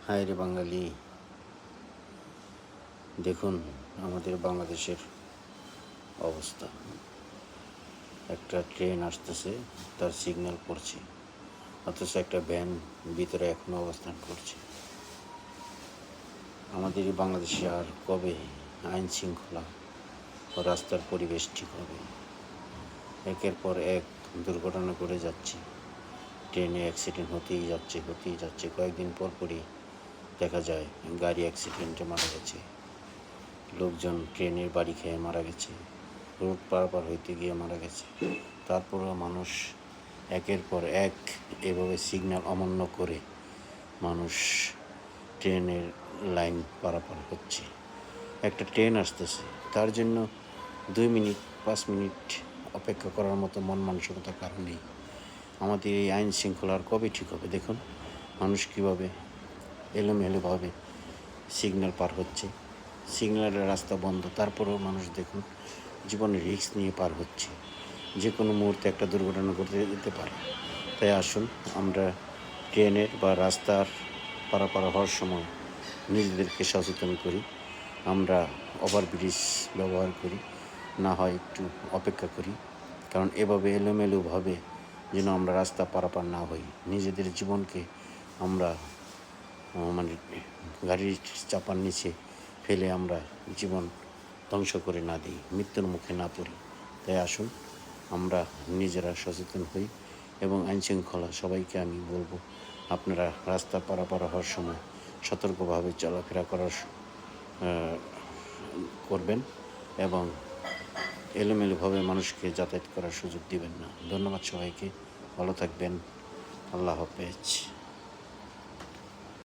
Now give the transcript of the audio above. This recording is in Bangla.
হায় রে বাঙালি, দেখুন আমাদের বাংলাদেশের অবস্থা। একটা ট্রেন আসতেছে, তার সিগন্যাল পড়ছে, অথচ একটা ভ্যান ভিতরে এখনো অবস্থান করছে। আমাদের এই বাংলাদেশে আর কবে আইন শৃঙ্খলা ও রাস্তার পরিবেশ ঠিক হবে? একের পর এক দুর্ঘটনা ঘটে যাচ্ছে, ট্রেনে অ্যাক্সিডেন্ট হতেই যাচ্ছে। কয়েকদিন পরই দেখা যায় গাড়ি অ্যাক্সিডেন্টে মারা গেছে, লোকজন ট্রেনের বাড়ি খেয়ে মারা গেছে, রোড পারাপার হইতে গিয়ে মারা গেছে। তারপরেও মানুষ একের পর এক এভাবে সিগন্যাল অমান্য করে মানুষ ট্রেনের লাইন পারাপার হচ্ছে। একটা ট্রেন আসতেছে, তার জন্য 2 মিনিট 5 মিনিট অপেক্ষা করার মতো মন মানসিকতা কারো নেই। আমাদের এই আইন শৃঙ্খলা আর কবে ঠিক হবে? দেখুন মানুষ কীভাবে এলোমেলোভাবে সিগন্যাল পার হচ্ছে, সিগন্যালের রাস্তা বন্ধ, তারপরেও মানুষ দেখুন জীবনের রিস্ক নিয়ে পার হচ্ছে। যে কোনো মুহূর্তে একটা দুর্ঘটনা ঘটে যেতে পারে। তাই আসুন আমরা ট্রেনের বা রাস্তার পারাপার হওয়ার সময় নিজেদেরকে সচেতন করি। আমরা ওভারব্রিজ ব্যবহার করি, না হয় একটু অপেক্ষা করি, কারণ এভাবে এলোমেলোভাবে যেন আমরা রাস্তা পারাপার না হই। নিজেদের জীবনকে আমরা গাড়ির চাপার নিচে ফেলে আমরা জীবন ধ্বংস করে না দিই, মৃত্যুর মুখে না পড়ি। তাই আসুন আমরা নিজেরা সচেতন হই এবং আইনশৃঙ্খলা সবাইকে আমি বলবো, আপনারা রাস্তা পারাপার হওয়ার সময় সতর্কভাবে চলাফেরা করবেন এবং এলোমেলোভাবে মানুষকে যাতায়াত করার সুযোগ দিবেন না। ধন্যবাদ সবাইকে, ভালো থাকবেন, আল্লাহ হাফেজ।